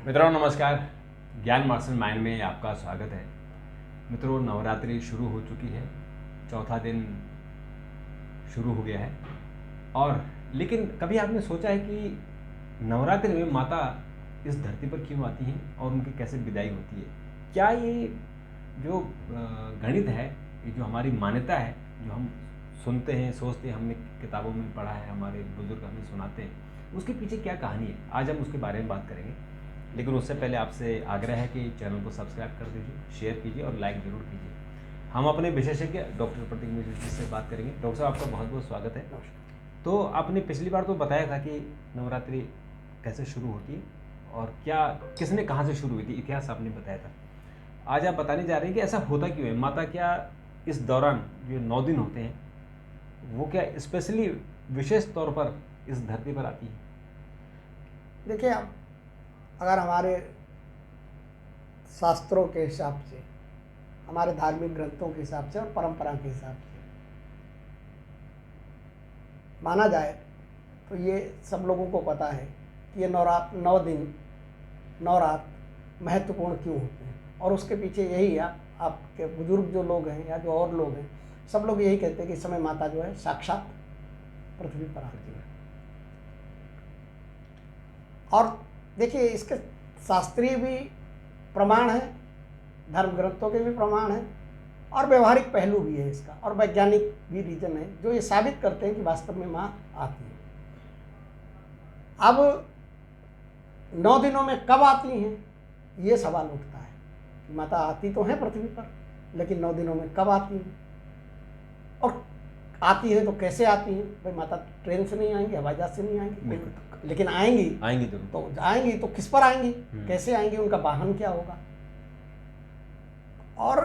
मित्रों नमस्कार। ज्ञान मार्शल माइंड में आपका स्वागत है। मित्रों, नवरात्रि शुरू हो चुकी है, चौथा दिन शुरू हो गया है। और लेकिन कभी आपने सोचा है कि नवरात्रि में माता इस धरती पर क्यों आती हैं और उनकी कैसे विदाई होती है? क्या ये जो गणित है, ये जो हमारी मान्यता है, जो हम सुनते हैं, सोचते हैं, हमने किताबों में पढ़ा है, हमारे बुजुर्ग हमें सुनाते हैं, उसके पीछे क्या कहानी है? आज हम उसके बारे में बात करेंगे। लेकिन उससे पहले आपसे आग्रह है कि चैनल को सब्सक्राइब कर दीजिए, शेयर कीजिए और लाइक जरूर कीजिए। हम अपने विशेषज्ञ डॉक्टर प्रतीक मिश्र जी से बात करेंगे। डॉक्टर साहब, आपका बहुत बहुत स्वागत है। तो आपने पिछली बार तो बताया था कि नवरात्रि कैसे शुरू होती है और क्या किसने कहाँ से शुरू हुई थी, इतिहास आपने बताया था। आज आप बताने जा रहे हैं कि ऐसा होता क्यों है। माता क्या इस दौरान जो 9 दिन होते हैं वो क्या स्पेशली विशेष तौर पर इस धरती पर आती है? देखिए, अगर हमारे शास्त्रों के हिसाब से, हमारे धार्मिक ग्रंथों के हिसाब से और परंपरा के हिसाब से माना जाए तो ये सब लोगों को पता है कि ये 9 दिन 9 रात महत्वपूर्ण क्यों होते हैं। और उसके पीछे यही है, आपके बुजुर्ग जो लोग हैं या जो और लोग हैं, सब लोग यही कहते हैं कि इस समय माता जो है साक्षात पृथ्वी पर आती है। और देखिए, इसके शास्त्रीय भी प्रमाण है, धर्म ग्रंथों के भी प्रमाण है और व्यवहारिक पहलू भी है इसका, और वैज्ञानिक भी रीजन है जो ये साबित करते हैं कि वास्तव में माँ आती है। अब 9 दिनों में कब आती हैं, ये सवाल उठता है कि माता आती तो है पृथ्वी पर, लेकिन 9 दिनों में कब आती हैं और आती है तो कैसे आती हैं। भाई, माता ट्रेन से नहीं आएंगी, हवाई जहाज से नहीं आएंगी, लेकिन आएंगी जरूर। तो आएंगी तो किस पर आएंगी, कैसे आएंगी, उनका वाहन क्या होगा। और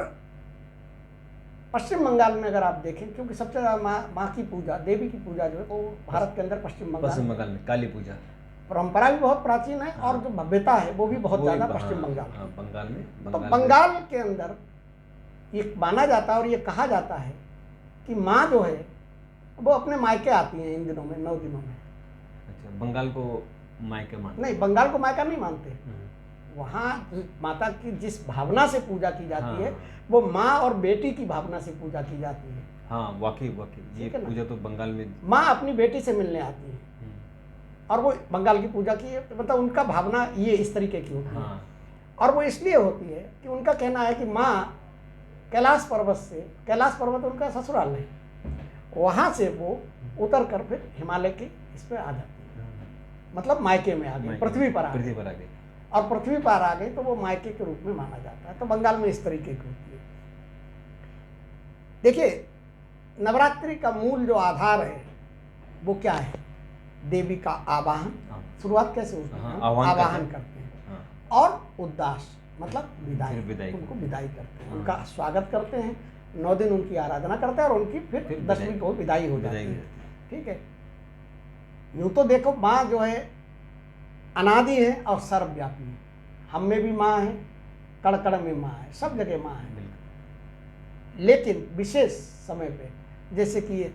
पश्चिम बंगाल में अगर आप देखें, क्योंकि सबसे ज़्यादा माँ की पूजा, देवी की पूजा जो है वो भारत के अंदर पश्चिम बंगाल में काली पूजा परंपरा भी बहुत प्राचीन है। और जो भव्यता है वो भी बहुत ज़्यादा पश्चिम बंगाल में। तो बंगाल के अंदर ये माना जाता है और ये कहा जाता है कि माँ जो है वो अपने मायके आती हैं इन दिनों में, 9 दिनों में। अच्छा, बंगाल को मायका मानते? नहीं, बंगाल को मायका नहीं मानते। वहाँ माता की जिस भावना से पूजा की जाती है, वो माँ और बेटी की भावना से पूजा की जाती है। हाँ, वाकई ये पूजा तो बंगाल में माँ अपनी बेटी से मिलने आती है और वो बंगाल की पूजा की, मतलब उनका भावना ये इस तरीके की होती है। और वो इसलिए होती है कि उनका कहना है कि माँ कैलाश पर्वत उनका ससुराल है, वहाँ से वो उतर कर फिर हिमालय के इस पे आ जाती है, मतलब मायके में आ गई, पृथ्वी पर आ गई। और पृथ्वी पर आ गई तो वो मायके के रूप में माना जाता है। तो बंगाल में इस तरीके की होती है। देखिए, नवरात्रि का मूल जो आधार है वो क्या है? देवी का आवाहन। शुरुआत कैसे होती है? आवाहन करते हैं और उद्दास मतलब विदाई, उनको विदाई करते हैं, उनका स्वागत करते हैं, 9 दिन उनकी आराधना करते हैं और उनकी फिर 10वीं को विदाई हो जाती है। ठीक है। यूँ तो देखो, माँ जो है अनादि है और सर्वव्यापी है। हम में भी माँ है, कण कण में माँ है, सब जगह माँ है। लेकिन विशेष समय पे, जैसे कि ये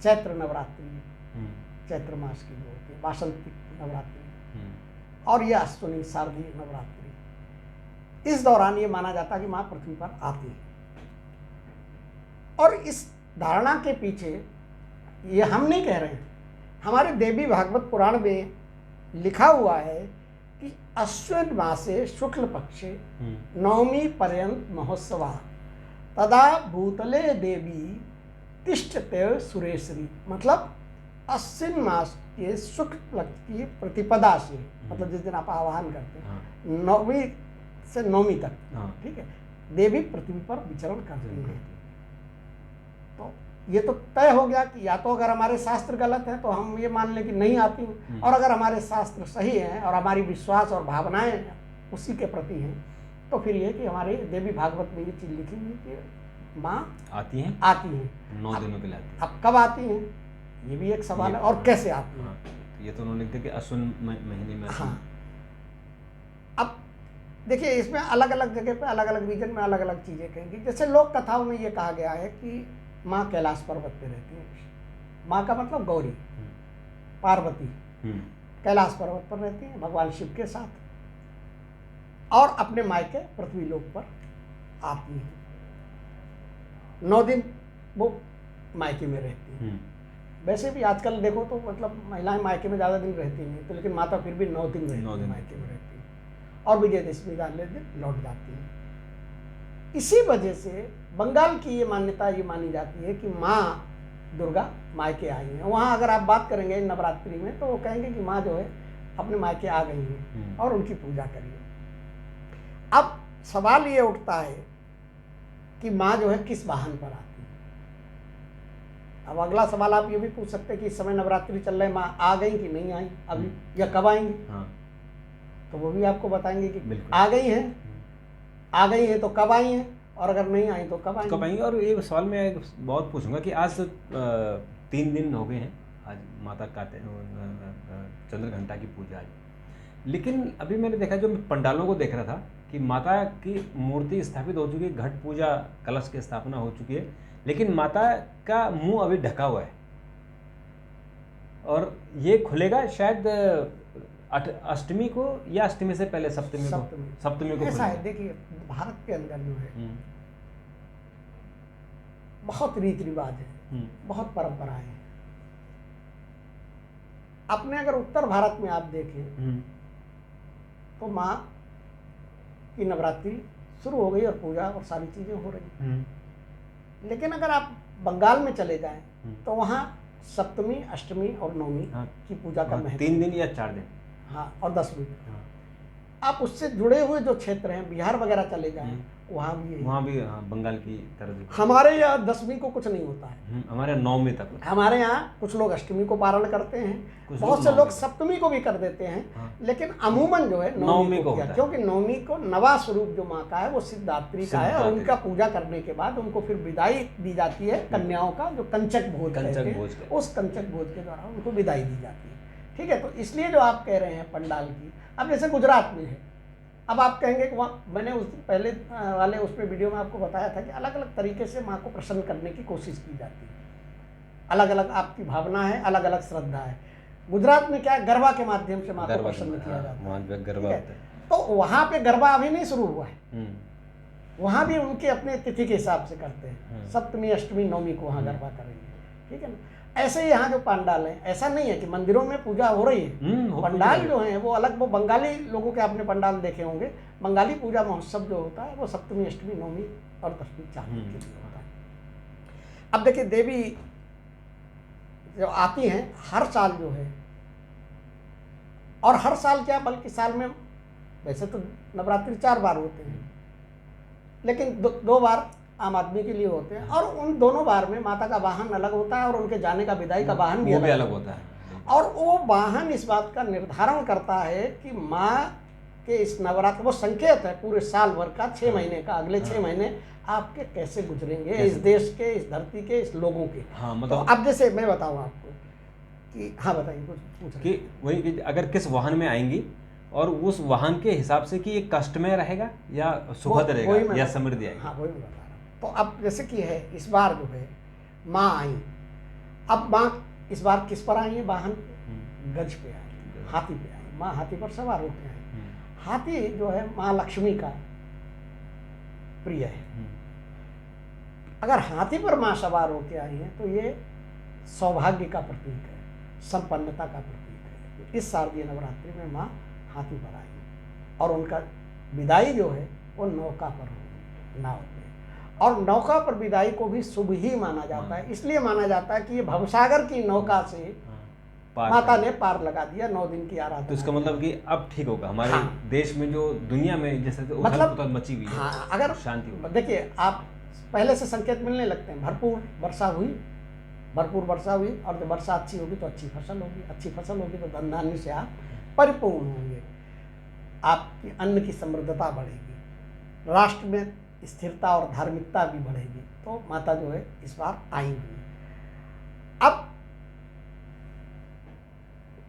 चैत्र नवरात्रि, चैत्र मास की जो होती है वासंतिक नवरात्रि, और यह अश्विनी शारदीय नवरात्रि, इस दौरान ये माना जाता है कि माँ पृथ्वी पर आती है। और इस धारणा के पीछे ये हम नहीं कह रहे हैं, हमारे देवी भागवत पुराण में लिखा हुआ है कि अश्विन मासे शुक्ल पक्षे नवमी पर्यंत महोत्सवा तदा भूतले देवी तिष्ठते सुरेश्वरी। मतलब अश्विन मास के शुक्ल पक्ष की प्रतिपदा से, मतलब जिस दिन आप आवाहन करते हैं, 9वीं से 9वीं तक, ठीक है, देवी पृथ्वी पर विचरण करती है। तो ये तो तय हो गया कि या तो अगर हमारे शास्त्र गलत हैं तो हम ये मान लें कि नहीं आती हैं, और अगर हमारे शास्त्र सही हैं और हमारी विश्वास और भावनाएं उसी के प्रति हैं, तो फिर ये कि हमारे देवी भागवत में ये चीज़ लिखी हुई कि माँ आती हैं 9 दिनों के लिए। अब कब आती हैं ये भी एक सवाल है, और कैसे आती हैं। ये तो उन्होंने लिखा कि अश्विन महीने में। हाँ, अब देखिए, इसमें अलग अलग जगह पे, अलग अलग रीजन में अलग अलग चीज़ें कहेंगी। जैसे लोक कथाओं में ये कहा गया है कि माँ कैलाश पर्वत पे रहती है। माँ का मतलब गौरी, पार्वती कैलाश पर्वत पर रहती है भगवान शिव के साथ। और अपने मायके पृथ्वी लोक पर आती हैं। 9 दिन वो मायके में रहती हैं। वैसे भी आजकल देखो तो मतलब महिलाएं मायके में ज़्यादा दिन रहती नहीं, तो लेकिन माता फिर भी 9 दिन रहती है, मायके में रहती है और विजयदशमी वाले दिन लौट जाती है। इसी वजह से बंगाल की ये मान्यता ये मानी जाती है कि माँ दुर्गा मायके आई हैं। वहाँ अगर आप बात करेंगे नवरात्रि में तो वो कहेंगे कि माँ जो है अपने मायके आ गई हैं और उनकी पूजा करिए। अब सवाल ये उठता है कि माँ जो है किस वाहन पर आती है। अब अगला सवाल आप ये भी पूछ सकते हैं कि इस समय नवरात्रि चल रहे, माँ आ गई कि नहीं आई अभी, या कब आएंगी। तो वो भी आपको बताएंगे कि आ गई हैं, आ गई हैं तो कब आई हैं, और अगर नहीं आई तो कब आएंगी। और ये सवाल मैं बहुत पूछूंगा कि आज 3 दिन हो गए हैं आज माता काते चंद्रघंटा की पूजा आज, लेकिन अभी मैंने देखा, जो मैं पंडालों को देख रहा था कि माता की मूर्ति स्थापित हो चुकी है, घट पूजा कलश की स्थापना हो चुकी है, लेकिन माता का मुंह अभी ढका हुआ है और ये खुलेगा शायद अष्टमी को या अष्टमी से पहले सप्तमी को ऐसा है। देखिए भारत के अंदर जो है बहुत रीति रिवाज है, बहुत परंपराएं हैं। अपने अगर उत्तर भारत में आप देखें तो माँ की नवरात्रि शुरू हो गई और पूजा और सारी चीजें हो रही। लेकिन अगर आप बंगाल में चले जाएं तो वहाँ सप्तमी, अष्टमी और नवमी की पूजा का महत्व 3 दिन या 4 दिन, हाँ, और 10वीं। आप उससे जुड़े हुए जो क्षेत्र हैं, बिहार वगैरह चले जाएं, वहाँ भी बंगाल की तरह। हमारे यहाँ 10वीं को कुछ नहीं होता है, हमारे 9वीं तक। हमारे यहाँ कुछ लोग अष्टमी को पारण करते हैं, बहुत से लोग सप्तमी को भी कर देते हैं, लेकिन अमूमन जो है 9वीं को किया, क्योंकि 9वीं को नवा स्वरूप जो माँ का है वो सिद्धात्री का है, और उनका पूजा करने के बाद उनको फिर विदाई दी जाती है कन्याओं का, जो कंचक भोज कहते हैं, उस कंचक भोज के द्वारा उनको विदाई दी जाती है। ठीक है, तो इसलिए जो आप कह रहे हैं पंडाल की, अब जैसे गुजरात में है, अब आप कहेंगे कि वहाँ मैंने उस दिन पहले वाले उस पर वीडियो में आपको बताया था कि अलग अलग तरीके से माँ को प्रसन्न करने की कोशिश की जाती है, अलग अलग आपकी भावना है, अलग अलग श्रद्धा है। गुजरात में क्या है, गरबा के माध्यम से माँ को प्रसन्न किया जाता है। तो वहाँ पे गरबा अभी नहीं शुरू हुआ है, वहाँ भी उनके अपने तिथि के हिसाब से करते हैं, सप्तमी, अष्टमी, नवमी को वहाँ गरबा करेंगे। ठीक है ना, ऐसे ही यहाँ जो पंडाल है, ऐसा नहीं है कि मंदिरों में पूजा हो रही है, पंडाल जो है वो अलग, वो बंगाली लोगों के आपने पंडाल देखे होंगे, बंगाली पूजा महोत्सव जो होता है वो सप्तमी, अष्टमी, नवमी और 10वीं 4 दिन के लिए होता है। अब देखिए देवी जो आती हैं हर साल जो है, और हर साल क्या बल्कि साल में वैसे तो नवरात्रि 4 बार होते हैं, लेकिन 2 बार आम आदमी के लिए होते हैं, और उन दोनों बार में माता का वाहन अलग होता है और उनके जाने का विदाई का वाहन भी अलग होता है। और वो वाहन इस बात का निर्धारण करता है कि माँ के इस नवरात्र, वो संकेत है पूरे साल भर का, 6 महीने का, अगले 6 महीने आपके कैसे गुजरेंगे, इस देश के, इस धरती के, इस लोगों के। मतलब तो अब जैसे मैं बताऊँ आपको कि, हाँ बताइए कुछ पूछ कि वही कि अगर किस वाहन में आएंगी और उस वाहन के हिसाब से कि ये कष्टमय रहेगा या सुखद रहेगा या समृद्धि आएगी। हाँ वही मैं बता रहा हूँ। तो अब जैसे कि है इस बार जो है माँ आई, अब माँ इस बार किस पर आई है, वाहन गज पे आई, हाथी पे आई, माँ हाथी पर सवार होके आई। हाथी जो है माँ लक्ष्मी का प्रिय है। अगर हाथी पर माँ सवार होके आई है तो ये सौभाग्य का प्रतीक है, संपन्नता का प्रतीक है। इस शारदीय नवरात्रि में माँ हाथी पर आई और उनका विदाई जो है वो नौका पर होगी, नाव पे। और नौका पर विदाई को भी शुभ ही माना जाता है, इसलिए माना जाता है कि ये भवसागर की नौका से माता ने पार लगा दिया 9 दिन की आराधना। तो इसका मतलब कि अब ठीक होगा हमारे देश में, जो दुनिया में जैसे मतलब मची हुई है, हाँ, अगर शांति होगी। देखिए आप पहले से संकेत मिलने लगते हैं, भरपूर वर्षा हुई और जब वर्षा अच्छी होगी तो अच्छी फसल होगी, अच्छी फसल होगी तो धन धान्य से आप परिपूर्ण होंगे, आपकी अन्न की समृद्धता बढ़ेगी, राष्ट्र में स्थिरता और धार्मिकता भी बढ़ेगी। तो माता जो है इस बार आई हुई। अब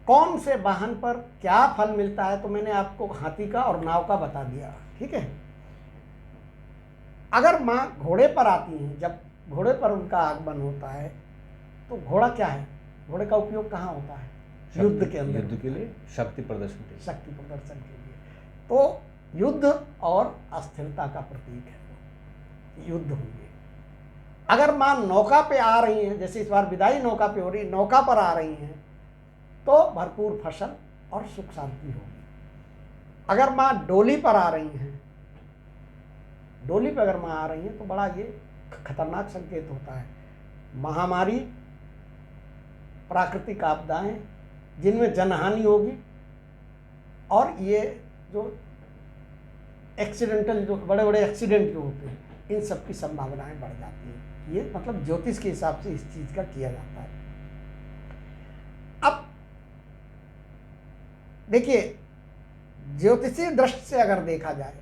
कौन से वाहन पर क्या फल मिलता है, तो मैंने आपको हाथी का और नाव का बता दिया। ठीक है, अगर माँ घोड़े पर आती हैं, जब घोड़े पर उनका आगमन होता है तो घोड़ा क्या है, घोड़े का उपयोग कहाँ होता है, युद्ध के अंदर, युद्ध के लिए, शक्ति प्रदर्शन के लिए। तो युद्ध और अस्थिरता का प्रतीक है। युद्ध होंगे। अगर माँ नौका पे आ रही हैं, जैसे इस बार विदाई नौका पे हो रही, नौका पर आ रही हैं, तो भरपूर फसल और सुख शांति होगी। अगर माँ डोली पर आ रही हैं, डोली पर अगर माँ आ रही हैं, तो बड़ा ये खतरनाक संकेत होता है। महामारी, प्राकृतिक आपदाएं जिनमें जनहानि होगी, और ये जो एक्सीडेंटल, जो बड़े बड़े एक्सीडेंट जो होते हैं, इन सब की संभावनाएं बढ़ जाती हैं। ये मतलब ज्योतिष के हिसाब से इस चीज का किया जाता है। अब देखिए, ज्योतिषीय दृष्टि से अगर देखा जाए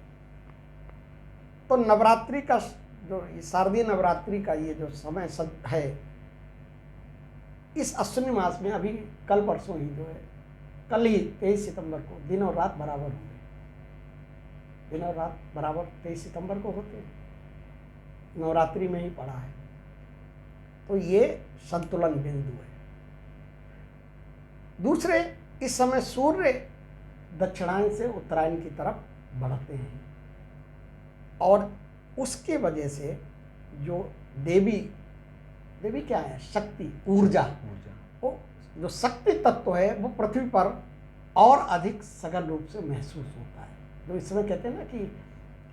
तो नवरात्रि का जो शारदीय नवरात्रि का ये जो समय है, इस अश्विनी मास में अभी कल परसों ही जो है, कल ही 23 सितंबर को दिन और रात बराबर होंगे। दिन और रात बराबर 23 सितंबर को होते हैं, नवरात्रि में ही पड़ा है। तो ये संतुलन बिंदु है। दूसरे, इस समय सूर्य दक्षिणायन से उत्तरायण की तरफ बढ़ते हैं, और उसकी वजह से जो देवी क्या है, शक्ति, ऊर्जा, वो जो शक्ति तत्व है वो पृथ्वी पर और अधिक सघन रूप से महसूस होता है। जो इस समय कहते हैं ना कि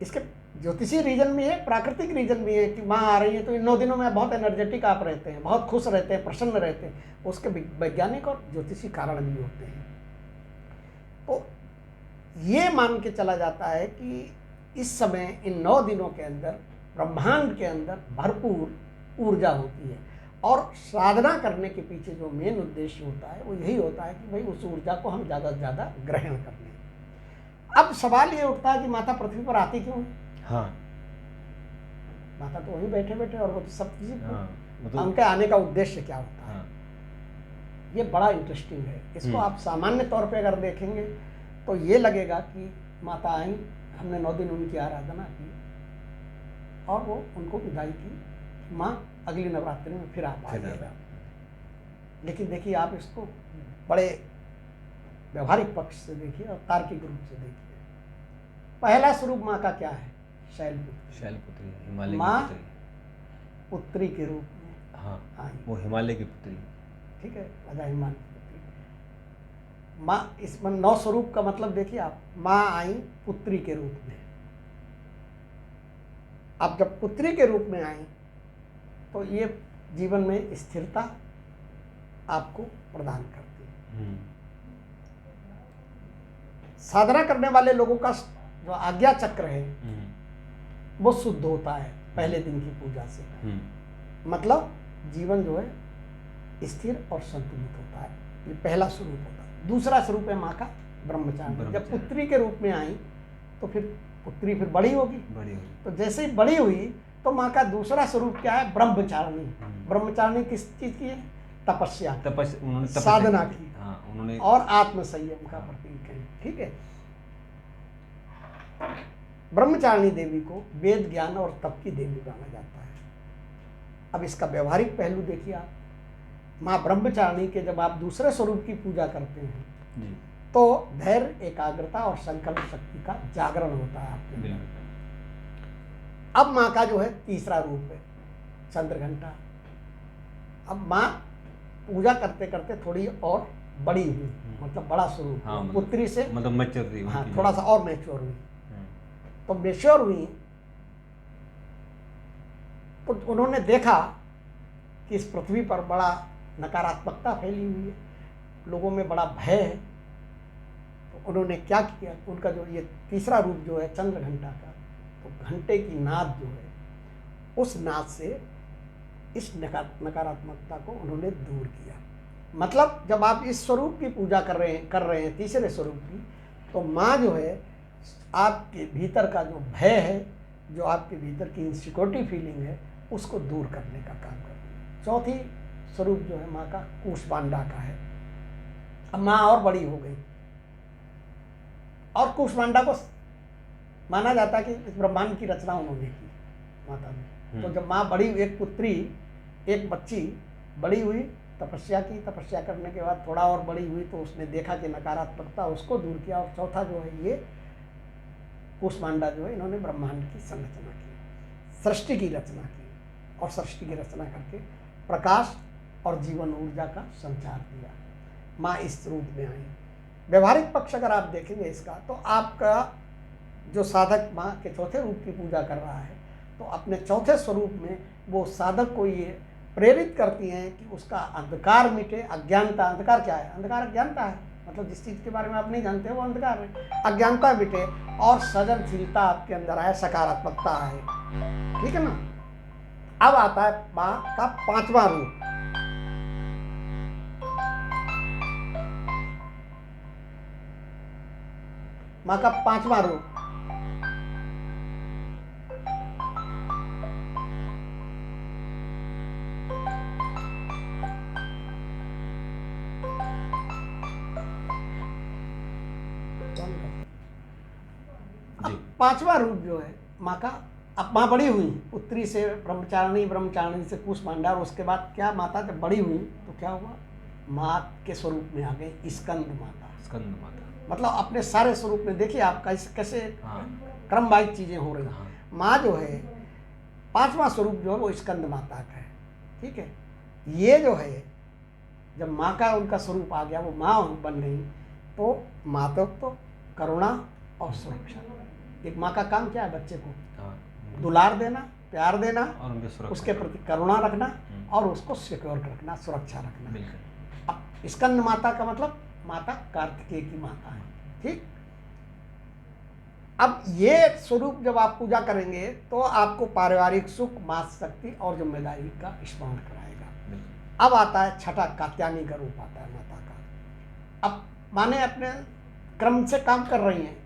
इसके ज्योतिषीय रीजन भी है, प्राकृतिक रीजन भी है, कि माँ आ रही है तो इन 9 दिनों में बहुत एनर्जेटिक आप रहते हैं, बहुत खुश रहते हैं, प्रसन्न रहते हैं। उसके वैज्ञानिक और ज्योतिषी कारण भी होते हैं। तो ये मान के चला जाता है कि इस समय इन 9 दिनों के अंदर ब्रह्मांड के अंदर भरपूर ऊर्जा होती है, और साधना करने के पीछे जो मेन उद्देश्य होता है वो यही होता है कि भाई उस ऊर्जा को हम ज़्यादा से ज़्यादा ग्रहण कर लें। अब सवाल ये उठता है कि माता पृथ्वी पर आती क्यों है? हाँ, माता तो वहीं बैठे बैठे, और वो तो सब चीज़, मतलब उनके आने का उद्देश्य क्या होता है? हाँ। ये बड़ा इंटरेस्टिंग है। इसको आप सामान्य तौर पे अगर देखेंगे तो ये लगेगा कि माता आई, हमने 9 दिन उनकी आराधना की और वो उनको विदाई की, माँ अगली नवरात्रि में फिर आप आइएगा। लेकिन देखिए, आप इसको बड़े व्यवहारिक पक्ष से देखिए और तार्किक रूप से देखिए। पहला स्वरूप माँ का क्या है? शैलपुत्री। शैलपुत्री, हिमालय माँ की पुत्री, पुत्री के रूप में हाँ आई। वो हिमालय की पुत्री, ठीक है, राजा हिमालय की पुत्री। माँ, इसमें 9 स्वरूप का मतलब देखिए आप, माँ आई पुत्री के रूप में। अब जब पुत्री के रूप में आई तो ये जीवन में स्थिरता आपको प्रदान करती है। साधना करने वाले लोगों का जो आज्ञा चक्र है वो शुद्ध होता है पहले दिन की पूजा से। मतलब जीवन जो है स्थिर और संतुलित होता है। ये पहला स्वरूप होता है। दूसरा स्वरूप है माँ का ब्रह्मचारी। जब पुत्री के रूप में आई तो फिर पुत्री फिर बड़ी होगी। तो जैसे ही बड़ी हुई तो माँ का दूसरा स्वरूप क्या है? ब्रह्मचारिणी। ब्रह्मचारिणी किस चीज की है? तपस्या, साधना की, उन्होंने और आत्म संयम का प्रतीक है। ठीक है, ब्रह्मचारिणी देवी को वेद ज्ञान और तप की देवी माना जाता है। अब इसका व्यवहारिक पहलू देखिए आप, माँ ब्रह्मचारिणी के जब आप दूसरे स्वरूप की पूजा करते हैं जी, तो धैर्य, एकाग्रता और संकल्प शक्ति का जागरण होता है आपके अंदर। अब माँ का जो है तीसरा रूप है चंद्रघंटा। अब माँ पूजा करते करते थोड़ी और बड़ी हुई, मतलब बड़ा स्वरूप, हाँ, पुत्री से मतलब मैच्योर हुई, हाँ, थोड़ा सा और मैच्योर हुई। तो मैच्योर हुई तो उन्होंने देखा कि इस पृथ्वी पर बड़ा नकारात्मकता फैली हुई है, लोगों में बड़ा भय है। तो उन्होंने क्या किया? उनका जो ये तीसरा रूप जो है चंद्रघंटा का, तो घंटे की नाद जो है, उस नाद से इस नकारात्मकता को उन्होंने दूर किया। मतलब जब आप इस स्वरूप की पूजा कर रहे हैं तीसरे स्वरूप की, तो माँ जो है आपके भीतर का जो भय है, जो आपके भीतर की इनसिक्योरिटी फीलिंग है, उसको दूर करने का काम करती है। चौथी स्वरूप जो है माँ का कूष्मांडा का है। अब माँ और बड़ी हो गई और कूष्मांडा को माना जाता है कि इस ब्रह्मांड की रचना उन्होंने की, माता ने। तो जब माँ बड़ी, एक पुत्री, एक बच्ची बड़ी हुई, तपस्या की, तपस्या करने के बाद थोड़ा और बड़ी हुई तो उसने देखा कि नकारात्मकता, उसको दूर किया। और चौथा जो है ये कूष्मांडा जो है इन्होंने ब्रह्मांड की संरचना की, सृष्टि की रचना की, और सृष्टि की रचना करके प्रकाश और जीवन ऊर्जा का संचार दिया। माँ इस रूप में आई। व्यवहारिक पक्ष अगर आप देखेंगे इसका, तो आपका जो साधक माँ के चौथे रूप की पूजा कर रहा है, तो अपने चौथे स्वरूप में वो साधक को ये प्रेरित करती हैं कि उसका अंधकार मिटे, अज्ञानता। अंधकार क्या है? अंधकार अज्ञानता है, मतलब जिस चीज़ के बारे में आप नहीं जानते वो अंधकार है। अज्ञानता मिटे और सृजनशीलता आपके अंदर आए, सकारात्मकता आए, ठीक है ना। अब आता है माँ का पांचवा रूप। माँ का पांचवा रूप पांचवा रूप जो है माँ का, अब माँ बड़ी हुई, उत्तरी से ब्रह्मचारिणी, ब्रह्मचारिणी से कूष्मांडा, और उसके बाद क्या माता जब बड़ी हुई तो क्या हुआ, माँ के स्वरूप में आ गए स्कंद माता। स्कंद माता मतलब अपने सारे स्वरूप में देखिए आप कैसे क्रम वाइज चीजें हो रही हैं। माँ जो है पांचवा स्वरूप जो है वो स्कंद माता का है, ठीक है। ये जो है जब माँ का उनका स्वरूप आ गया, वो माँ बन गई, तो मातृत्व तो करुणा और सुरक्षा। एक माँ का काम क्या है? बच्चे को दुलार देना, प्यार देना, और उसके प्रति करुणा रखना, और उसको सिक्योर रखना, सुरक्षा रखना। अब स्कंद माता का मतलब माता कार्तिकेय की माता है, ठीक। अब ये स्वरूप जब आप पूजा करेंगे तो आपको पारिवारिक सुख, मात शक्ति और जिम्मेदारी का स्मरण कराएगा। अब आता है छठा, कात्यायनी का रूप आता है माता का। अब माने अपने क्रम से काम कर रही हैं,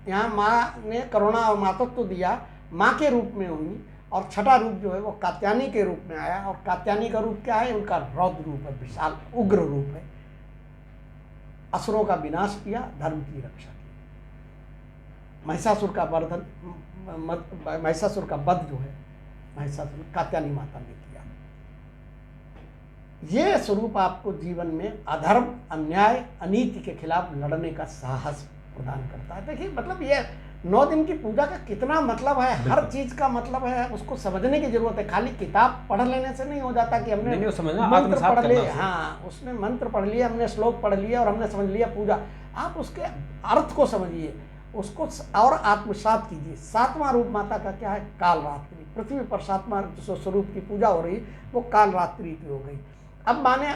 यहाँ माँ ने करुणा और मातृत्व दिया, माँ के रूप में हुई, और छठा रूप जो है वो कात्यायनी के रूप में आया। और कात्यायनी का रूप क्या है? उनका रौद्र रूप है, विशाल उग्र रूप है। असुरों का विनाश किया, धर्म की रक्षा की। महिषासुर का वर्धन, महिषासुर का वध जो है महिषासुर कात्यायनी माता ने किया। ये स्वरूप आपको जीवन में अधर्म, अन्याय, अनीति के खिलाफ लड़ने का साहस प्रदान करता है। देखिए मतलब ये 9 दिन की पूजा का कितना मतलब है, हर चीज का मतलब है, उसको समझने की जरूरत है। खाली किताब पढ़ लेने से नहीं हो जाता कि हमने मंत्र पढ़ लिए, हाँ उसमें मंत्र पढ़ लिया हमने, श्लोक पढ़ लिया और हमने समझ लिया पूजा। आप उसके अर्थ को समझिए, उसको और आत्मसात कीजिए। सातवां रूप माता का क्या है? कालरात्रि। पृथ्वी पर सातवां स्वरूप की पूजा हो रही, वो कालरात्रि की हो गई। अब माने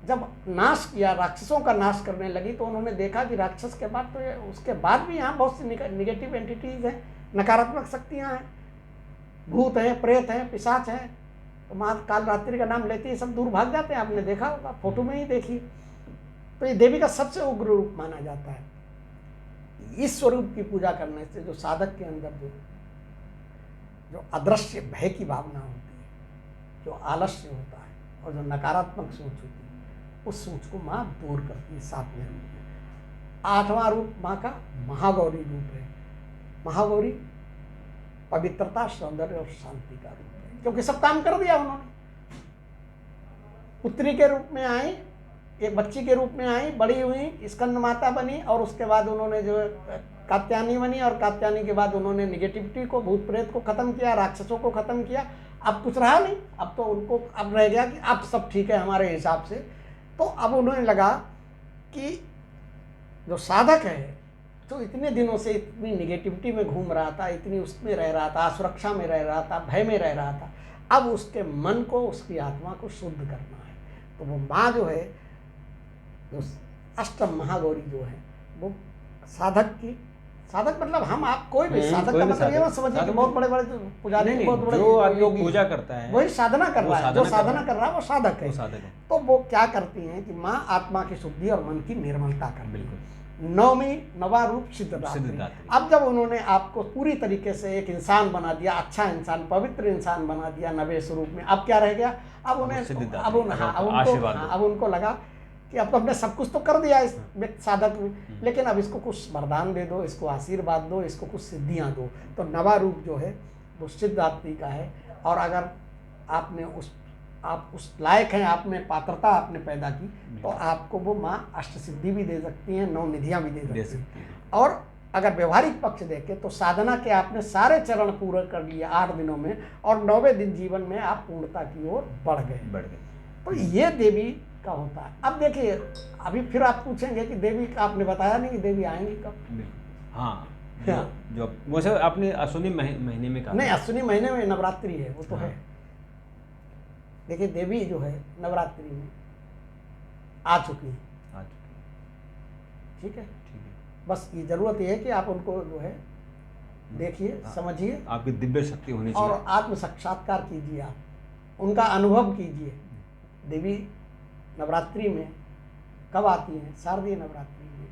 जब नाश किया, राक्षसों का नाश करने लगी, तो उन्होंने देखा कि राक्षस के बाद तो उसके बाद भी यहाँ बहुत सी निगेटिव एंटिटीज हैं, नकारात्मक शक्तियाँ हैं, भूत हैं, प्रेत हैं, पिशाच हैं। तो माँ कालरात्रि का नाम लेते ही सब दूर भाग जाते हैं, आपने देखा होगा, फोटो में ही देखी। तो ये देवी का सबसे उग्र रूप माना जाता है। इस स्वरूप की पूजा करने से जो साधक के अंदर जो अदृश्य भय की भावना होती है, जो आलस्य होता है और जो नकारात्मक सोच होती है, उस सोच को माँ दूर करती है। सातवें रूप में आठवां रूप माँ का महागौरी रूप है। महागौरी पवित्रता, सौंदर्य और शांति का रूप है, क्योंकि सब काम कर दिया उन्होंने। पुत्री के रूप में आई, एक बच्ची के रूप में आई, बड़ी हुई, स्कंद माता बनी, और उसके बाद उन्होंने जो कात्यायनी बनी, और कात्यायनी के बाद उन्होंने निगेटिविटी को, भूत प्रेत को खत्म किया, राक्षसों को खत्म किया। अब कुछ रहा नहीं, अब तो उनको अब रह गया कि अब सब ठीक है हमारे हिसाब से। तो अब उन्हें लगा कि जो साधक है, तो इतने दिनों से इतनी निगेटिविटी में घूम रहा था, इतनी उसमें रह रहा था, असुरक्षा में रह रहा था, भय में रह रहा था, अब उसके मन को, उसकी आत्मा को शुद्ध करना है। तो वो माँ जो है, जो अष्टम महागौरी जो है, वो साधक की, साधक मतलब हम आप कोई भी साधक का मतलब ये मत समझिए कि बहुत बड़े बड़े पुजारी, बहुत बड़े जो पूजा करता है वही साधना कर रहा है, जो साधना कर रहा है वो साधक है। तो वो क्या करती हैं कि माँ आत्मा की शुद्धि और मन की निर्मलता कर। बिल्कुल। नवा रूप सिद्धदात्री। अब जब उन्होंने आपको पूरी तरीके से एक इंसान बना दिया, अच्छा इंसान, पवित्र इंसान बना दिया नवे स्वरूप में, अब क्या रह गया? अब उन्हें अब उनको लगा कि अब तो हमने सब कुछ तो कर दिया इस साधक में, लेकिन अब इसको कुछ वरदान दे दो, इसको आशीर्वाद दो, इसको कुछ सिद्धियां दो। तो नवा रूप जो है वो सिद्धात्री का है। और अगर आपने आप उस लायक हैं, आप में पात्रता आपने पैदा की, तो आपको वो माँ अष्ट सिद्धि भी दे सकती हैं, 9 निधियाँ भी दे सकती हैं। और अगर व्यवहारिक पक्ष देखें तो साधना के आपने सारे चरण पूरे कर लिए 8 दिनों में, और 9वें दिन जीवन में आप पूर्णता की ओर बढ़ गए। तो ये देवी का होता है। अब देखिए, अभी फिर आप पूछेंगे कि देवी का आपने बताया नहीं कि देवी आएंगी कब। हाँ, जो वैसे आपने अश्विनी महीने में कहा। नहीं, अश्विनी महीने में नवरात्रि है, वो तो हाँ। है। देखिए, देवी जो है नवरात्रि में आ चुकी है। ठीक है, बस ये जरूरत ये है कि आप उनको जो है देखिए, समझिए, आपकी दिव्य शक्ति होनी चाहिए, और आत्म साक्षात्कार कीजिए, आप उनका अनुभव कीजिए। देवी नवरात्रि में कब आती है? शारदीय नवरात्रि में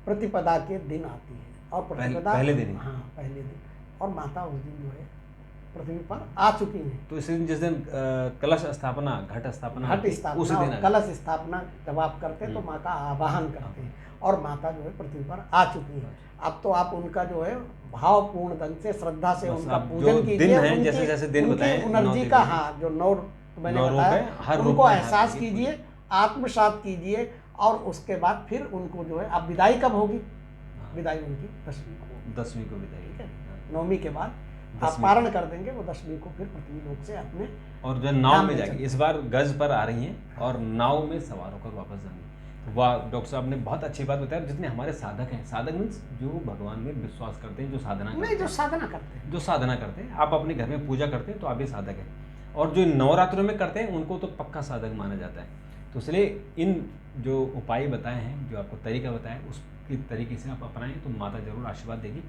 प्रतिपदा के दिन आती है, और प्रतिपदा पहले दिन। हाँ, पहले दिन। और माता उस दिन जो है पृथ्वी पर आ चुकी है। तो इस दिन, जिस दिन कलश स्थापना, घट स्थापना, उस दिन कलश स्थापना जब आप करते हैं तो माँ का आवाहन करते हैं, और माता जो है पृथ्वी पर आ चुकी है। अब तो आप उनका जो है भावपूर्ण ढंग से, श्रद्धा से उनका पूजन कीजिए। जैसे जैसे दिन बताएं, एनर्जी का, हाँ, जो 9 मैंने बताया, उनको एहसास कीजिए, आत्मसात कीजिए, और उसके बाद फिर उनको जो है, अब विदाई कब होगी? विदाई उनकी 10वीं को विदाई। ठीक है, 9वीं के बाद आप पारण कर देंगे, वो 10वीं को फिर पृथ्वी लोक से अपने, और जो नाव में जाएगी, इस बार गज पर आ रही हैं और नाव में सवार होकर वापस जाएंगी। वाह, डॉक्टर साहब ने बहुत अच्छी बात बताया। जितने हमारे साधक हैं, साधक मीन्स जो भगवान में विश्वास करते हैं, जो साधना करते हैं, जो साधना करते हैं, आप अपने घर में पूजा करते हैं तो आप भी साधक हैं, और जो नवरात्रों में करते हैं उनको तो पक्का साधक माना जाता है। तो इसलिए इन जो उपाय बताए हैं, जो आपको तरीका बताया, उसकी तरीके से आप अपनाएं तो माता जरूर आशीर्वाद देगी।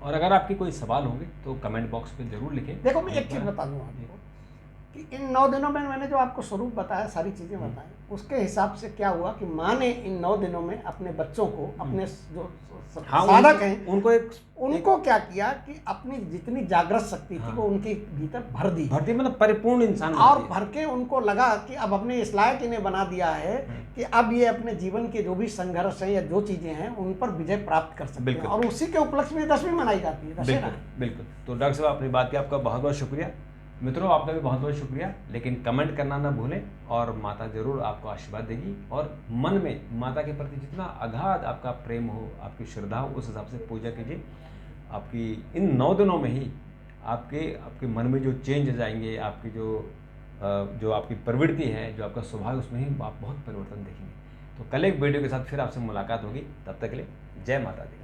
और अगर आपके कोई सवाल होंगे तो कमेंट बॉक्स पे जरूर लिखें। देखो, मैं एक चीज़ बता दूँ आपको कि इन 9 दिनों में मैंने जो आपको स्वरूप बताया, सारी चीज़ें बताई, उसके हिसाब से क्या हुआ कि माँ ने इन 9 दिनों में अपने बच्चों को, अपने जो साधक हैं, उनको क्या किया कि अपनी जितनी जागृत शक्ति थी वो उनके भीतर भर दी, मतलब परिपूर्ण इंसान, और भर के उनको लगा कि अब अपने इस लायक इन्हें बना दिया है कि अब ये अपने जीवन के जो भी संघर्ष हैं या जो चीजें हैं उन पर विजय प्राप्त कर सकते हैं, और उसी के उपलक्ष्य में 10वीं मनाई जाती है, दशहरा। बिल्कुल। तो डॉक्टर साहब, अपनी बात की आपका बहुत बहुत शुक्रिया। मित्रों, आपका भी बहुत बहुत शुक्रिया। लेकिन कमेंट करना ना भूलें, और माता जरूर आपको आशीर्वाद देगी, और मन में माता के प्रति जितना अगाध आपका प्रेम हो, आपकी श्रद्धा हो, उस हिसाब से पूजा कीजिए। आपकी इन 9 दिनों में ही आपके मन में जो चेंज जाएंगे, आपकी जो आपकी प्रवृत्ति है, जो आपका स्वभाव, उसमें ही आप बहुत परिवर्तन देखेंगे। तो कल एक वीडियो के साथ फिर आपसे मुलाकात होगी। तब तक के लिए जय माता दी।